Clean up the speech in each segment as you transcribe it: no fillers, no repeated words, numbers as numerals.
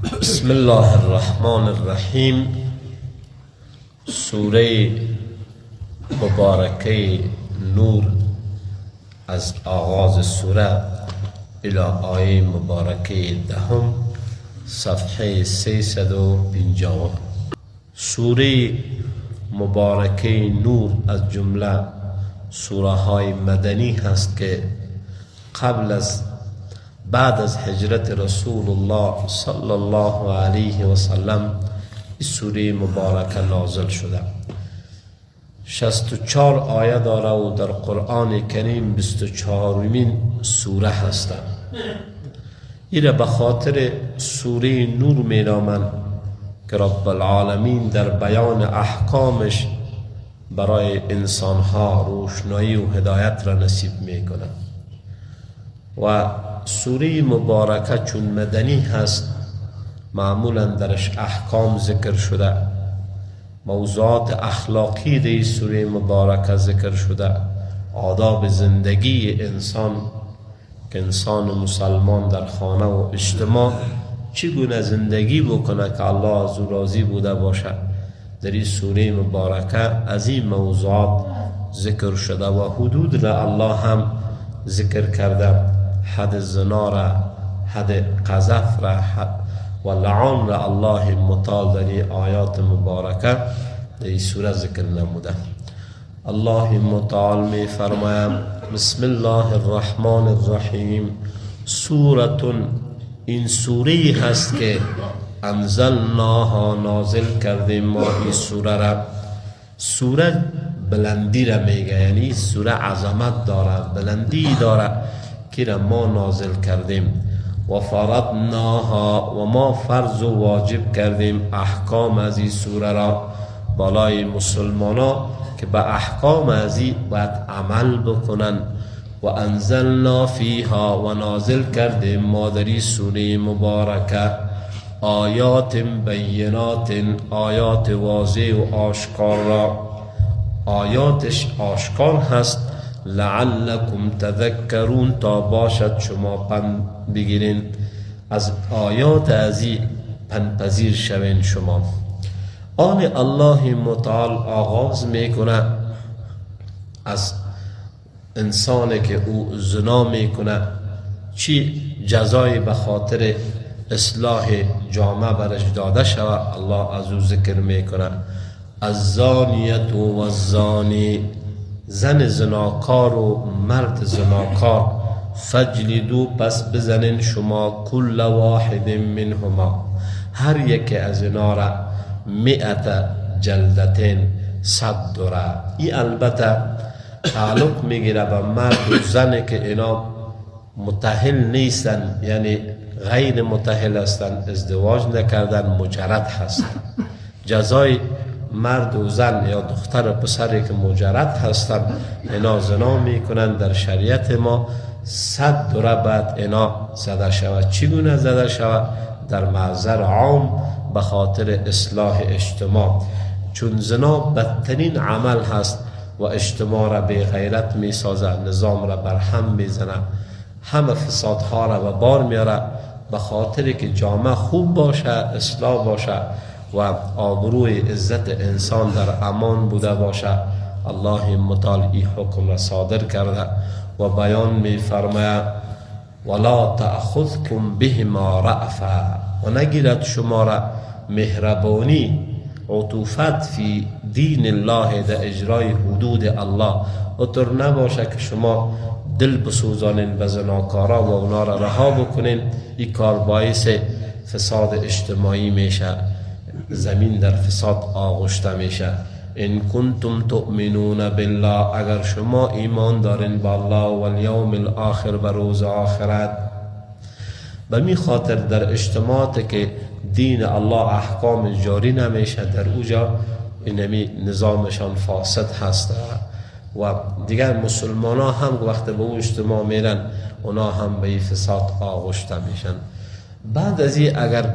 بسم الله الرحمن الرحیم. سوره مبارکه نور از آغاز سوره الى آیه مبارکه دهم، صفحه 350. سوره مبارکه نور از جمله سوره های مدنی هست که بعد از هجرت رسول الله صلی الله علیه و سلم این سوره مبارکه نازل شده. 64 آیه داره و در قرآن کریم 24مین سوره هست. این به خاطر سوره نور می نامند که رب العالمین در بیان احکامش برای انسانها روشنایی و هدایت را نصیب می کند. و سوره مبارکه چون مدنی هست، معمولا درش احکام ذکر شده، موضوعات اخلاقی در سوره مبارکه ذکر شده، آداب زندگی انسان که انسان مسلمان در خانه و اجتماع چگونه زندگی بکنه که الله از او راضی بوده باشه. در این سوره مبارکه از این موضوعات ذکر شده و حدود را الله هم ذکر کرده، حد زنا را، حد قذف را و لعان را الله متعال در این آیات مبارکه در این سوره ذکر نموده. الله متعال می فرماید بسم الله الرحمن الرحیم. سورتون، این سوره هست که انزلناها، نازل کردیم ما این سوره را. سوره بلندی را میگه، یعنی سوره عظمت داره، بلندی داره که ما نازل کردیم. و فرضناها، و ما فرض و واجب کردیم احکام از این سوره را بالای مسلمانا که به احکام از این باید عمل بکنن. و انزلنا فیها، و نازل کردیم ما در این سوره مبارکه آیات بینات، آیات واضح و آشکار را. آیاتش آشکار هست لعلکم تذکرون، تا باشد شما پند بگیرین از آیات ازی پندپذیر شوین شما. آن الله متعال آغاز میکنه از انسانی که او زنا میکنه چی جزای به خاطر اصلاح جامعه برش داده شود. الله از او ذکر میکنه الزانیت و الزانی، زن زناکار و مرد زناکار، فجلدو، پس بزنین شما کل واحد منهما، هر یک از اینا را 100 جلدتین، 100 دوره. این البته تعلق میگیره به مرد و زن که اینا متأهل نیستن، یعنی غیر متأهل هستن، ازدواج نکردن، مجرد هستن. جزای مرد و زن یا دختر و پسری که مجرد هستن اینا زنا میکنن، در شریعت ما 100 دوره بعد اینا زده شود. چگونه زده شود؟ در محضر عام به خاطر اصلاح اجتماع، چون زنا بدترین عمل هست و اجتماع را به غیرت می سازه، نظام را برهم میزنه، همه فسادها را به بار میاره. به خاطر که جامعه خوب باشه، اصلاح باشه و آبروی عزت انسان در امان بوده باشه، الله متعال این حکم را صادر کرده و بیان می فرماید ولا تأخذکم بهما رأفا، و نگیرد شما را مهربانی، عطوفت فی دین الله، در اجرای حدود الله. و طور نباشه که شما دل بسوزانین به زناکارا و اونا را رها بکنین. این کار باعث فساد اجتماعی میشه، زمین در فساد آغشته میشه. ان کنتم تؤمنون بالله، اگر شما ایمان دارین با الله و الیوم الاخر، به روز آخرت. به می خاطر در اجتماعات که دین الله احکام جاری نمیشه، در اوجا اینمی نظامشان فاسد هست و دیگر مسلمان ها هم وقت به اون اجتماع میرن اونا هم به فساد آغشته میشن. بعد از این اگر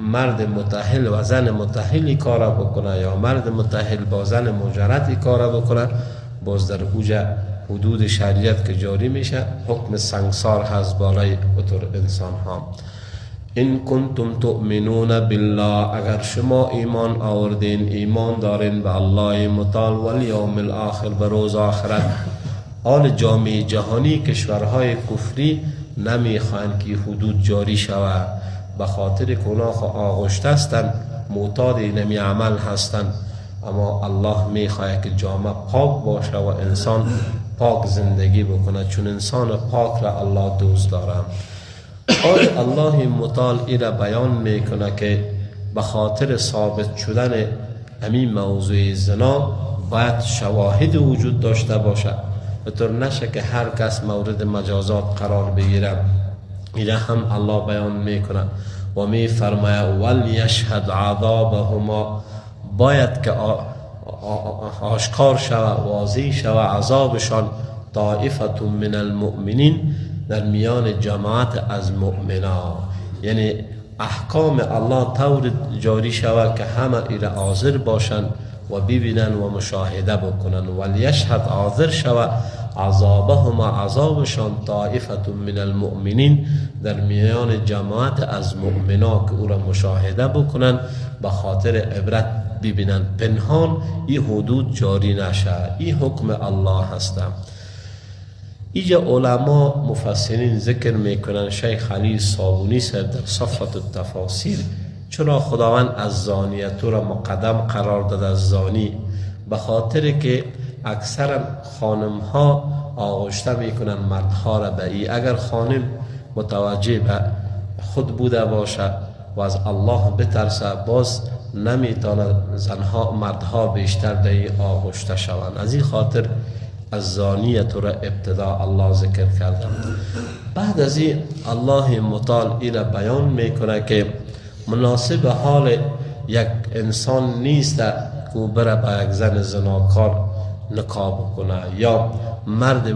مرد متأهل و زن متأهلی کارا بکنه یا مرد متأهل با زن مجرد کارا بکنه، باز در اوجا حدود شریعت که جاری میشه حکم سنگسار هست بالای اطور انسان ها. ان کنتم تؤمنون بالله، اگر شما ایمان آوردین، ایمان دارین به الله متعال و الیوم الاخر، به روز آخرت. آل جامعه جهانی کشورهای کفری نمیخواهند که حدود جاری شود، به خاطر که اونا آغشته هستند، معتاد نمی عمل هستند. اما الله میخواهد که جامعه پاک باشه و انسان پاک زندگی بکنه، چون انسان پاک را الله دوست داره. الله متعال ایره بیان میکنه که به خاطر ثابت شدن همین موضوع زنا باید شواهد وجود داشته باشه، به طور نشه که هر کس مورد مجازات قرار بگیره. ایره هم الله بیان میکنه و می فرماید ولیشهد عذابهما، باید که آشکار شود، واضح شود عذابشان، طائفة من المؤمنین، در میان جماعت از مؤمنان. یعنی احکام الله طور جاری شود که همه ایره حاضر باشند و ببینن و مشاهده بکنن. ولیشهد حاضر شود عذابهما، عذابشان، طائفة من المؤمنین، در میان جماعت از مؤمنان که او را مشاهده بکنن، به خاطر عبرت ببینن. پنهان این حدود جاری نشه، این حکم الله هست. اینجا علما مفسرین ذکر میکنن، شیخ علی صابونی صاحب در صفت التفاسیر، چرا خداوند از زانیت را مقدم قرار داد از زانی؟ به خاطر که اکثر خانم ها آغشته میکنن مردها را به ای. اگر خانم متوجه به خود بوده باشه و از الله بترسه، باز نمیتونه زنها مردها بیشتر در ای آغشته شوند. از این خاطر از زانیت را ابتدا الله ذکر کرده. بعد از این الله متعال ای را بیان میکنه که مناسب حال یک انسان نیست که او بره با یک زن زناکار نکاح کنه، یا مرد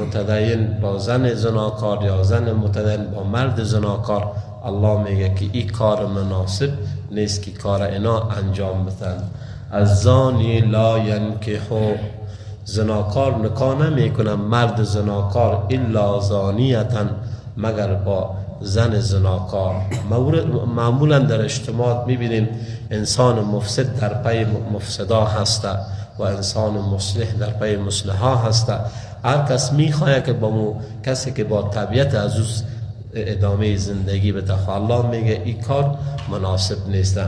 متدین با زن زناکار، یا زن متدین با مرد زناکار. الله میگه که این کار مناسب نیست که کار اینا انجام بدن. از زانی لا ینکحو، زناکار نکاح نمی کنه مرد زناکار الا زانیتن، مگر با زن زناکار. معمولا در اجتماعات میبینیم انسان مفسد در پی مفسدا هسته و انسان مصلح در پی مصلحا هسته. هر کس میخواه که با کسی که با طبیعت از او ادامه زندگی بده. الله میگه این کار مناسب نیست.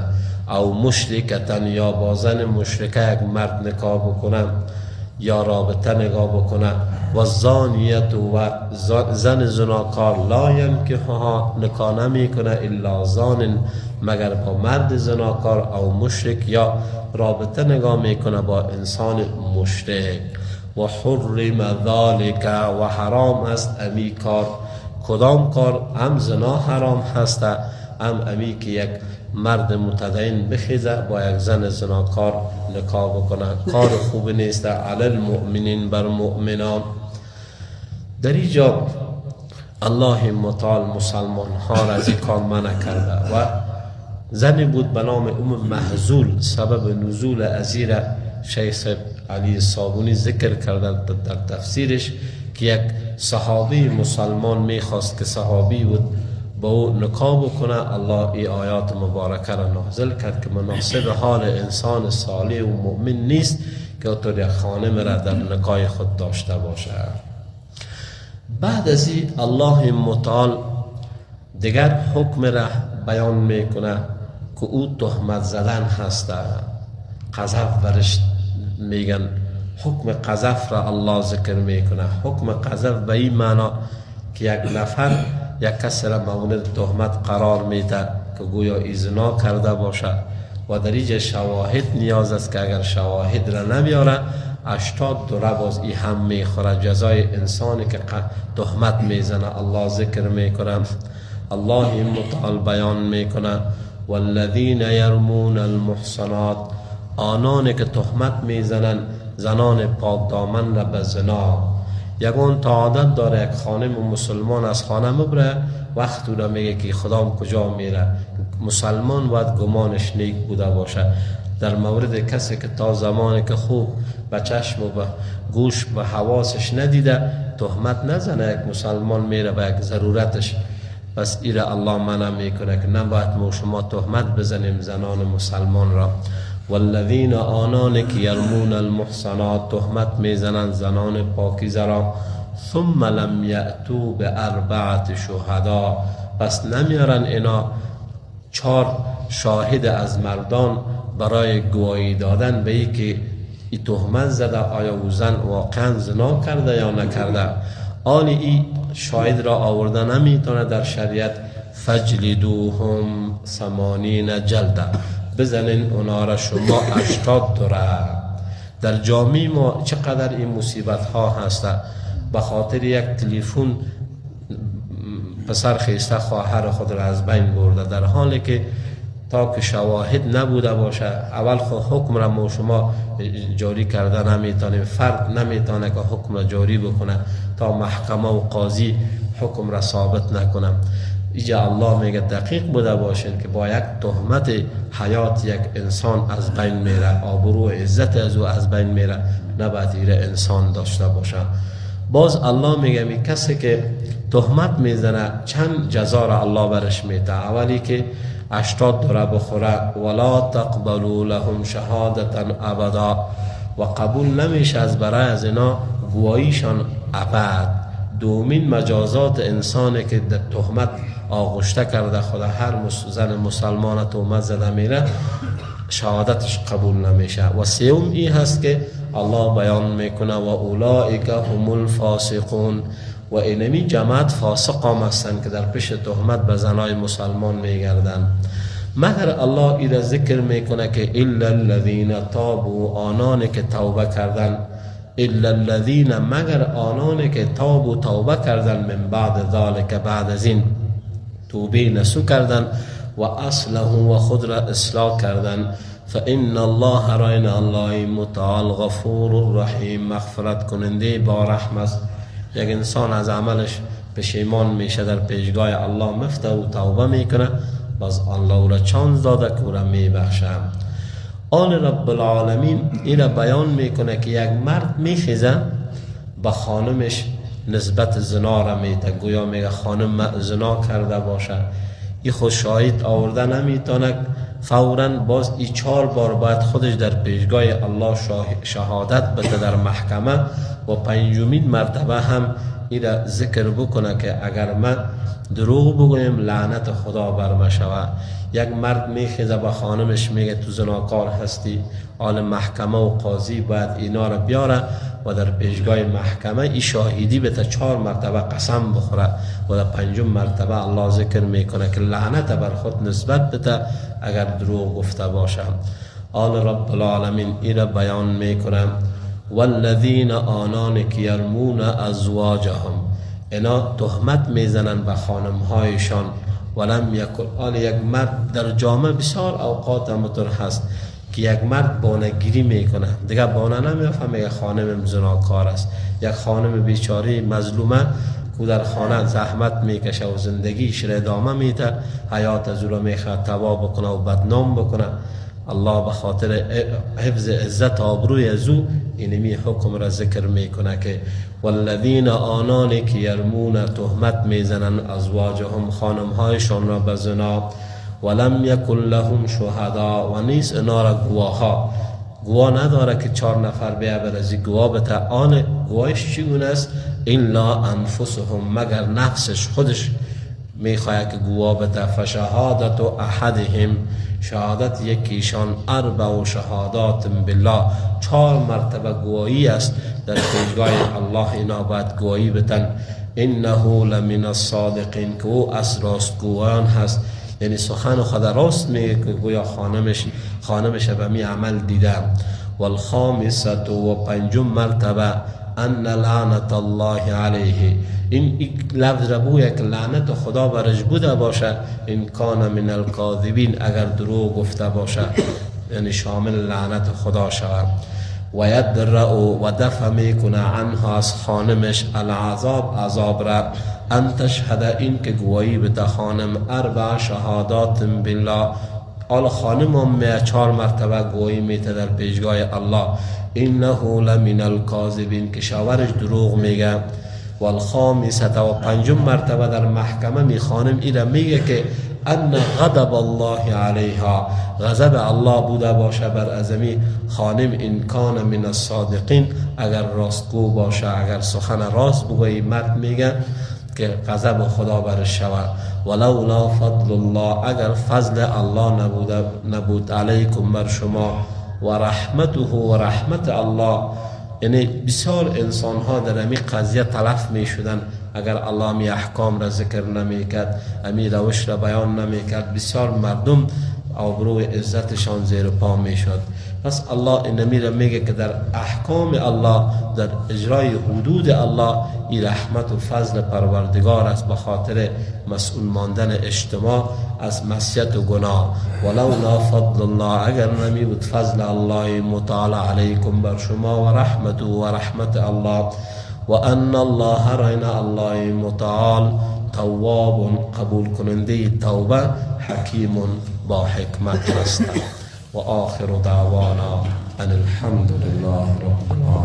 او مشرکتن، یا با زن مشرکه یک مرد نکاح بکنه یا رابطه نگاه بکنه. و زانیت، و زن زناکار لا ینکحها، نکاح نمی کنه الا زان، مگر با مرد زناکار، او مشرک، یا رابطه نگاه میکنه با انسان مشرک. و حرم ذالک، و حرام است امی کار. کدام کار؟ هم زنا حرام هست، هم امی که یک مرد متدین بخیزه با یک زن زناکار نکاح بکنه، کار خوب نیست. علی المؤمنین، بر مؤمنان. در اینجا الله متعال مسلمان ها را از این کار منع کرده. و زنی بود به نام محزول، سبب نزول ازیر شیخ علی صابونی ذکر کرده در تفسیرش که یک صحابی مسلمان میخواست که صحابی بود با او نکاح بکنه. الله ای آیات مبارکه را نازل کرد که مناسب حال انسان صالح و مؤمن نیست که اونطور یک خانم را در نکاح خود داشته باشه. بعد از این الله متعال دیگر حکم را بیان میکنه که او تهمت زدن هست، قذف برش میگن. حکم قذف را الله ذکر میکنه. حکم قذف به این معنا که یک نفر یک کس را مورد تهمت قرار میده که گویا ایزنا کرده باشه و در اینجا شواهد نیاز است که اگر شواهد را نمیاره 80 دوره باز ای هم میخوره. جزای انسانی که تهمت میزنه الله ذکر میکنه. الله متعال بیان میکنه والذین یرمون المحصنات، آنانی که تهمت میزنن زنان پاک دامن را به زنا. یگان تا عادت داره یک خانم مسلمان از خانه مبره، وقت او را میگه که خدام کجا میره. مسلمان باید گمانش نیک بوده باشه در مورد کسی که تا زمانی که خوب به چشم و به گوش به حواسش ندیده تهمت نزنه. یک مسلمان میره به یک ضرورتش پس ایره الله منع میکنه که نباید ما شما تهمت بزنیم زنان مسلمان را. والذین آنان که یرمون المحصنات تهمت میزنند زنان پاکیزه را، ثم لم یأتوا باربعة شهدا پس نمیارن اینا 4 شاهد از مردان برای گواهی دادن به ای که ای تهمت زده آیا او زن واقعا زنا کرده یا نکرده. آن ای شاهد را آورده نمیتونه در شریعت، فجلدوهم 80 جلده بزنین اونا را شما 80 دوره. در جامعه ما چقدر این مصیبت ها هست، به خاطر یک تلفن پسر خیسته خواهر خود را از بین برده، در حالی که تا که شواهد نبوده باشه اول خود حکم را ما شما جاری کرده نمیتونیم. فرد نمیتونه که حکم را جاری بکنه تا محکمه و قاضی حکم را ثابت نکنه. اینجا الله میگه دقیق بوده باشین که با یک تهمت حیات یک انسان از بین میره، آبرو و عزت از او از بین میره، نباید ایره انسان داشته باشه. باز الله میگه می کسی که تهمت میزنه چند جزا را الله برش میده. اولی که 80 دوره بخوره، ولا تقبلوا لهم شهادتا ابدا و قبول نمیشه از برای از اینا گواهیشان ابد. دومین مجازات انسانی که در تهمت آغشته کرده خدا هر زن مسلمان تهمت زده میره شهادتش قبول نمیشه. و سوم این هست که الله بیان میکنه و اولئک هم الفاسقون و اینمی جماعت فاسق هم هستند که در پیش تهمت به زنای مسلمان میگردن. مگر الله ایره ذکر میکنه که الا الذین تابوا آنانی که توبه کردن، الا الذین مگر آنانی که تابوا توبه کردن، من بعد ذالک بعد از این توبه نسو کردن، و اصلحوا و خود را اصلاح کردن، فان الله راینا الله متعال غفور الرحیم مغفرت کننده با رحم است. یک انسان از عملش پشیمان میشه در پیشگاه الله مفته و توبه میکنه، باز الله او را چانس داده که او را میبخشه. آن رب العالمین این را بیان میکنه که یک مرد میخیزه به خانمش نسبت زنا را میده، گویا میگه خانم زنا کرده باشه، این خود شاهد آورده نمیتونه، فوراً باز ای 4 بار باید خودش در پیشگاه الله شهادت بده در محکمه، و 5مین مرتبه هم این را ذکر بکنه که اگر من دروغ بگویم لعنت خدا بر من شود. یک مرد میخیزه به خانمش میگه تو زناکار هستی، آل محکمه و قاضی باید اینا را بیاره و در پیشگاه محکمه ای شاهدی بده 4 مرتبه قسم بخوره، و در 5م مرتبه الله ذکر میکنه که لعنت بر خود نسبت بده اگر دروغ گفته باشه. آل رب العالمین این را بیان میکنه والذین آنان که یرمون ازواجهم اینا تهمت میزنن به خانمهایشان، ولم یکن آل یک مرد در جامعه بسیار اوقات همطور هست که یک مرد بانگیری میکنه، دیگه بانه نمیفهمه که خانم زناکار است. یک خانم بیچاره مظلومه که در خانه زحمت میکشه و زندگیش را ادامه میده، حیات از او را میخواد تباه بکنه و بدنام بکنه، الله به خاطر حفظ عزت آبروی از او اینمی حکم را ذکر میکنه که والذین آنانی که یرمون تهمت میزنن ازواجهم خانمهایشان را به زنا، ولم یکن لهم شهدا و نیست اینا را گواه نداره که 4 نفر بیا برزی گواه بته. آن گواهش چگونه است؟ الا انفسهم مگر نفسش خودش میخواه که گواه بده. فشهادت احدهم شهادت یکیشان 4 شهادات بالله 4 مرتبه گواهی است در پیشگاه الله، اینا باید گواهی بدن. انه لمن الصادقین که او از راستگویان هست، یعنی سخن خود راست میگه که گویا خانمش به می عمل دیده. والخامسه و 5م مرتبه ان لعنت الله علیه، این لفظ را بویه که لعنت خدا برش بوده باشه، این کان من الکاذبین اگر دروغ گفته باشه یعنی شامل لعنت خدا شود. و یدرأ و دفع میکنه عنها از خانمش العذاب عذاب را، ان تشهد این که گواهی بده خانم 4 شهادات بالله، آل خانم هم 4 مرتبه گواهی میده در پیشگاه الله، انه لمن الکاذبین که شوهرش دروغ میگه. والخامسة و پنجم مرتبه در محکمه میخوانیم ایره میگه که ان غضب الله علیها، غضب الله بوده باشه بر ازمی خانم ان کان من الصادقین، اگر راستگو باشه، اگر سخن راست بگویی. مرد میگه که غضب خدا برش شود. ولولا فضل الله، اگر فضل الله نبود علیکم بر شما، و رحمته و رحمت الله، یعنی بسیار انسان ها در امی قضیه تلف می شدن اگر الله می احکام را ذکر نمی کرد، امی روش را بیان نمی کرد، بسیار مردم آبروی عزتشان زیر پا می شد. پس الله اینمی را میگه که در احکام الله، در اجرای حدود الله، این رحمت و فضل پروردگار است به خاطر مسئول ماندن اجتماع از معصیت و گناه. ولولا فضل الله، اگر نمی بود فضل الله متعال علیکم بر شما، و رحمت و رحمت الله، و ان الله راینا الله متعال تواب، قبول کننده توبه، حکیم با حکمت است. و آخر دعوانا ان الحمد لله رب العالمین.